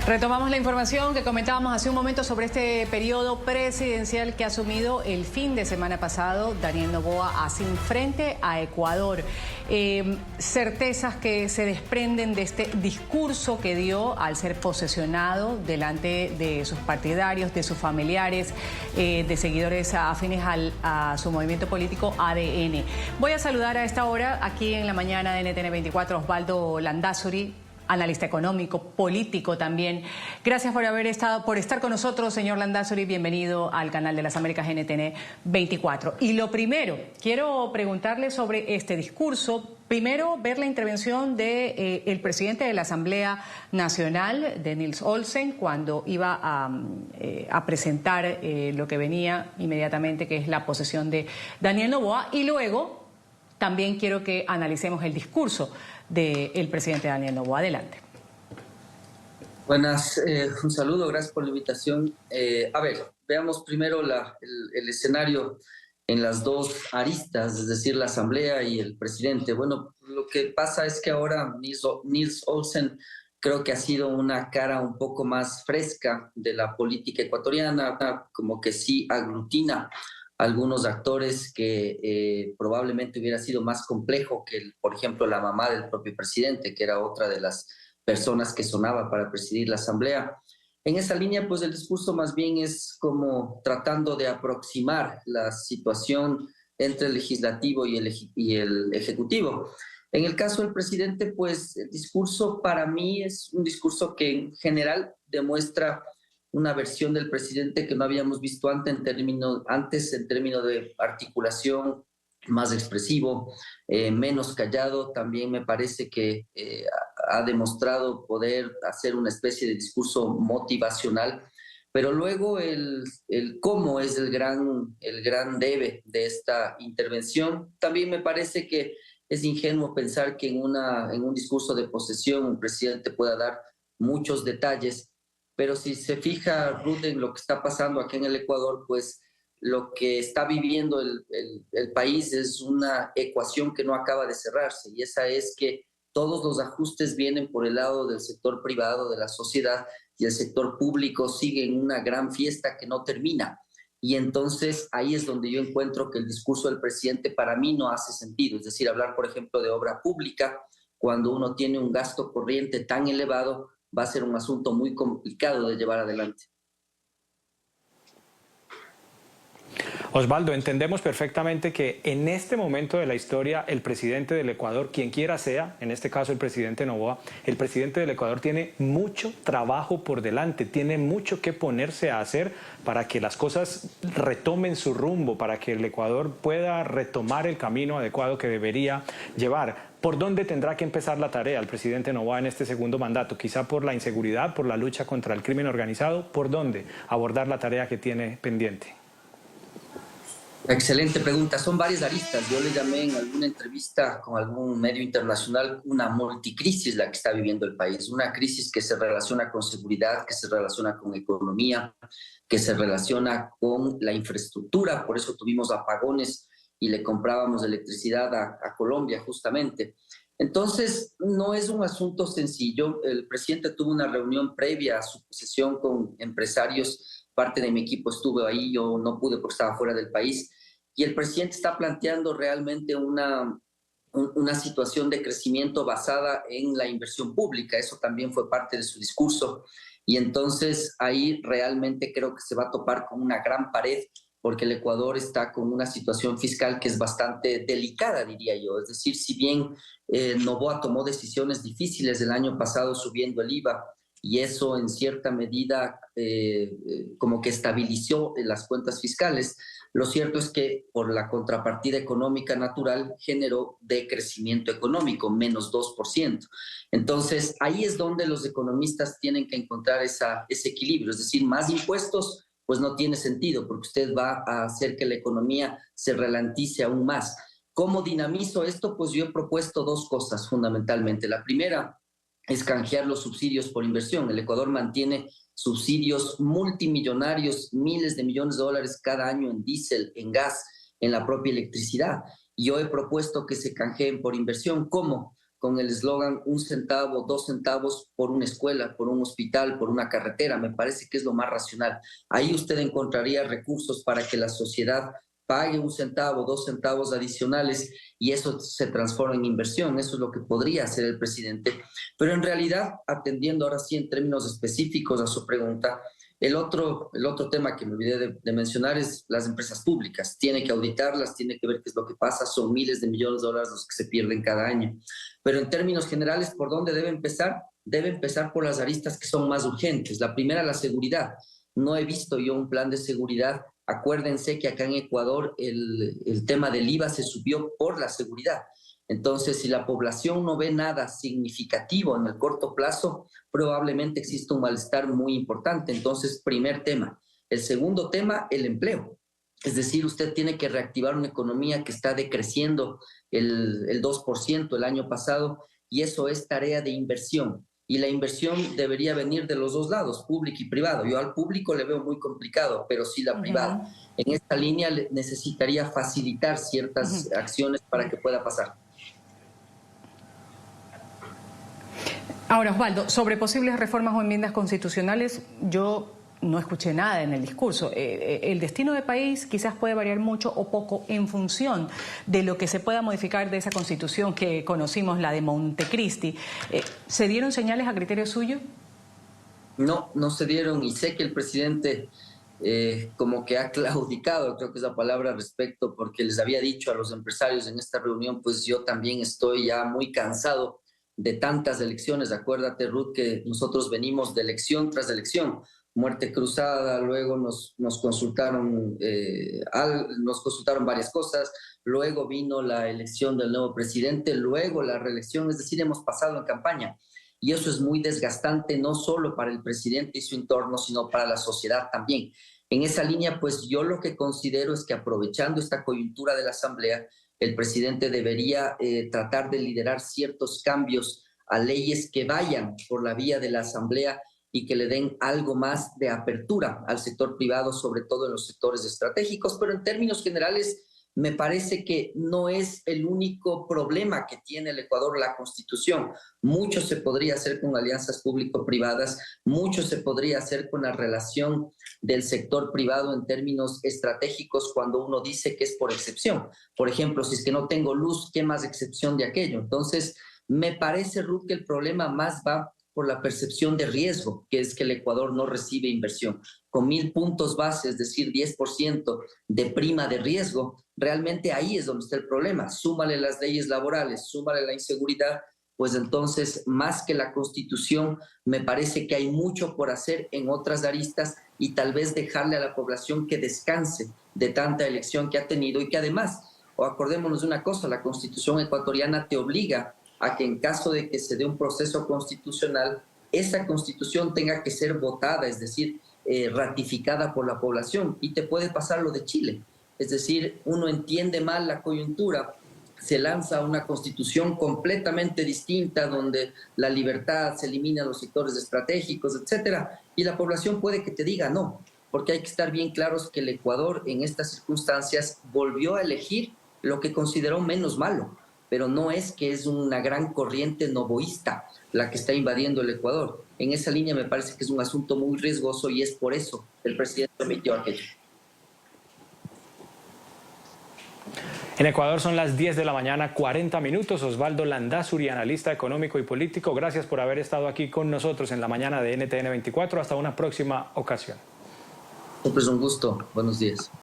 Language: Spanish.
Retomamos la información que comentábamos hace un momento sobre este periodo presidencial que ha asumido el fin de semana pasado Daniel Noboa así frente a Ecuador. Certezas que se desprenden de este discurso que dio al ser posesionado delante de sus partidarios, de sus familiares, de seguidores afines a su movimiento político ADN. Voy a saludar a esta hora aquí en la mañana de NTN 24 Osvaldo Landázuri, analista económico, político también. Gracias por estar con nosotros, señor Landázuri. Bienvenido al canal de las Américas NTN 24. Y lo primero, quiero preguntarle sobre este discurso. Primero, ver la intervención del presidente de la Asamblea Nacional, de Nils Olsen, cuando iba a presentar lo que venía inmediatamente, que es la posesión de Daniel Noboa. Y luego, también quiero que analicemos el discurso del presidente Daniel Noboa. Adelante. Buenas, un saludo, gracias por la invitación. A ver, veamos primero el escenario en las dos aristas, es decir, la Asamblea y el presidente. Bueno, lo que pasa es que ahora Nils Olsen creo que ha sido una cara un poco más fresca de la política ecuatoriana, como que sí aglutina algunos actores que probablemente hubiera sido más complejo que, por ejemplo, la mamá del propio presidente, que era otra de las personas que sonaba para presidir la Asamblea. En esa línea, pues el discurso más bien es como tratando de aproximar la situación entre el legislativo y el ejecutivo. En el caso del presidente, pues el discurso para mí es un discurso que en general demuestra una versión del presidente que no habíamos visto antes en términos de articulación, más expresivo, menos callado. También me parece que ha demostrado poder hacer una especie de discurso motivacional, pero luego el cómo es el gran debe de esta intervención. También me parece que es ingenuo pensar que en un discurso de posesión un presidente pueda dar muchos detalles. Pero si se fija, Ruth, en lo que está pasando aquí en el Ecuador, pues lo que está viviendo el país es una ecuación que no acaba de cerrarse, y esa es que todos los ajustes vienen por el lado del sector privado, de la sociedad, y el sector público sigue en una gran fiesta que no termina. Y entonces ahí es donde yo encuentro que el discurso del presidente para mí no hace sentido. Es decir, hablar, por ejemplo, de obra pública cuando uno tiene un gasto corriente tan elevado va a ser un asunto muy complicado de llevar adelante. Osvaldo, entendemos perfectamente que en este momento de la historia el presidente del Ecuador, quien quiera sea, en este caso el presidente Noboa, el presidente del Ecuador tiene mucho trabajo por delante, tiene mucho que ponerse a hacer para que las cosas retomen su rumbo, para que el Ecuador pueda retomar el camino adecuado que debería llevar. ¿Por dónde tendrá que empezar la tarea el presidente Noboa en este segundo mandato? Quizá por la inseguridad, por la lucha contra el crimen organizado. ¿Por dónde abordar la tarea que tiene pendiente? Excelente pregunta. Son varias aristas. Yo le llamé en alguna entrevista con algún medio internacional una multicrisis la que está viviendo el país. Una crisis que se relaciona con seguridad, que se relaciona con economía, que se relaciona con la infraestructura. Por eso tuvimos apagones y le comprábamos electricidad a Colombia justamente. Entonces, no es un asunto sencillo. El presidente tuvo una reunión previa a su posesión con empresarios. Parte de mi equipo estuvo ahí, yo no pude porque estaba fuera del país. Y el presidente está planteando realmente una situación de crecimiento basada en la inversión pública. Eso también fue parte de su discurso. Y entonces ahí realmente creo que se va a topar con una gran pared, porque el Ecuador está con una situación fiscal que es bastante delicada, diría yo. Es decir, si bien Noboa tomó decisiones difíciles el año pasado subiendo el IVA, y eso en cierta medida como que estabilizó las cuentas fiscales, lo cierto es que por la contrapartida económica natural generó decrecimiento económico, menos 2%. Entonces, ahí es donde los economistas tienen que encontrar ese equilibrio, es decir, más impuestos, pues no tiene sentido, porque usted va a hacer que la economía se ralentice aún más. ¿Cómo dinamizo esto? Pues yo he propuesto dos cosas fundamentalmente. La primera es canjear los subsidios por inversión. El Ecuador mantiene subsidios multimillonarios, miles de millones de dólares cada año en diésel, en gas, en la propia electricidad. Yo he propuesto que se canjeen por inversión. ¿Cómo? con el eslogan 1 centavo, 2 centavos por una escuela, por un hospital, por una carretera. Me parece que es lo más racional. Ahí usted encontraría recursos para que la sociedad pague 1 centavo, 2 centavos adicionales y eso se transforma en inversión. Eso es lo que podría hacer el presidente. Pero en realidad, atendiendo ahora sí en términos específicos a su pregunta, el otro tema que me olvidé de mencionar es las empresas públicas. Tiene que auditarlas, tiene que ver qué es lo que pasa. Son miles de millones de dólares los que se pierden cada año. Pero en términos generales, ¿por dónde debe empezar? Debe empezar por las aristas que son más urgentes. La primera, la seguridad. No he visto yo un plan de seguridad. Acuérdense que acá en Ecuador el tema del IVA se subió por la seguridad. Entonces, si la población no ve nada significativo en el corto plazo, probablemente exista un malestar muy importante. Entonces, primer tema. El segundo tema, el empleo. Es decir, usted tiene que reactivar una economía que está decreciendo el 2% el año pasado y eso es tarea de inversión. Y la inversión debería venir de los dos lados, público y privado. Yo al público le veo muy complicado, pero sí la privada. En esta línea necesitaría facilitar ciertas acciones para que pueda pasar. Ahora, Osvaldo, sobre posibles reformas o enmiendas constitucionales, yo no escuché nada en el discurso. El destino del país quizás puede variar mucho o poco en función de lo que se pueda modificar de esa constitución que conocimos, la de Montecristi. ¿Se dieron señales a criterio suyo? No, no se dieron y sé que el presidente como que ha claudicado, creo que es la palabra al respecto, porque les había dicho a los empresarios en esta reunión, pues yo también estoy ya muy cansado de tantas elecciones. Acuérdate, Ruth, que nosotros venimos de elección tras elección, muerte cruzada, luego nos consultaron varias cosas, luego vino la elección del nuevo presidente, luego la reelección, es decir, hemos pasado en campaña. Y eso es muy desgastante, no solo para el presidente y su entorno, sino para la sociedad también. En esa línea, pues yo lo que considero es que aprovechando esta coyuntura de la Asamblea, el presidente debería tratar de liderar ciertos cambios a leyes que vayan por la vía de la Asamblea y que le den algo más de apertura al sector privado, sobre todo en los sectores estratégicos. Pero en términos generales, me parece que no es el único problema que tiene el Ecuador la Constitución. Mucho se podría hacer con alianzas público-privadas, mucho se podría hacer con la relación del sector privado en términos estratégicos cuando uno dice que es por excepción. Por ejemplo, si es que no tengo luz, ¿qué más excepción de aquello? Entonces, me parece, Ruth, que el problema más va por la percepción de riesgo, que es que el Ecuador no recibe inversión. Con 1.000 puntos base, es decir, 10% de prima de riesgo, realmente ahí es donde está el problema. Súmale las leyes laborales, súmale la inseguridad, pues entonces, más que la Constitución, me parece que hay mucho por hacer en otras aristas y tal vez dejarle a la población que descanse de tanta elección que ha tenido y que además, o acordémonos de una cosa, la Constitución ecuatoriana te obliga a que en caso de que se dé un proceso constitucional, esa constitución tenga que ser votada, es decir, ratificada por la población. Y te puede pasar lo de Chile. Es decir, uno entiende mal la coyuntura, se lanza una constitución completamente distinta donde la libertad se elimina los sectores estratégicos, etcétera, y la población puede que te diga no, porque hay que estar bien claros que el Ecuador en estas circunstancias volvió a elegir lo que consideró menos malo, pero no es que es una gran corriente novoísta la que está invadiendo el Ecuador. En esa línea me parece que es un asunto muy riesgoso y es por eso que el presidente omitió aquello. En Ecuador son las 10 de la mañana, 40 minutos. Osvaldo Landázuri, analista económico y político, gracias por haber estado aquí con nosotros en la mañana de NTN 24. Hasta una próxima ocasión. Pues un gusto. Buenos días.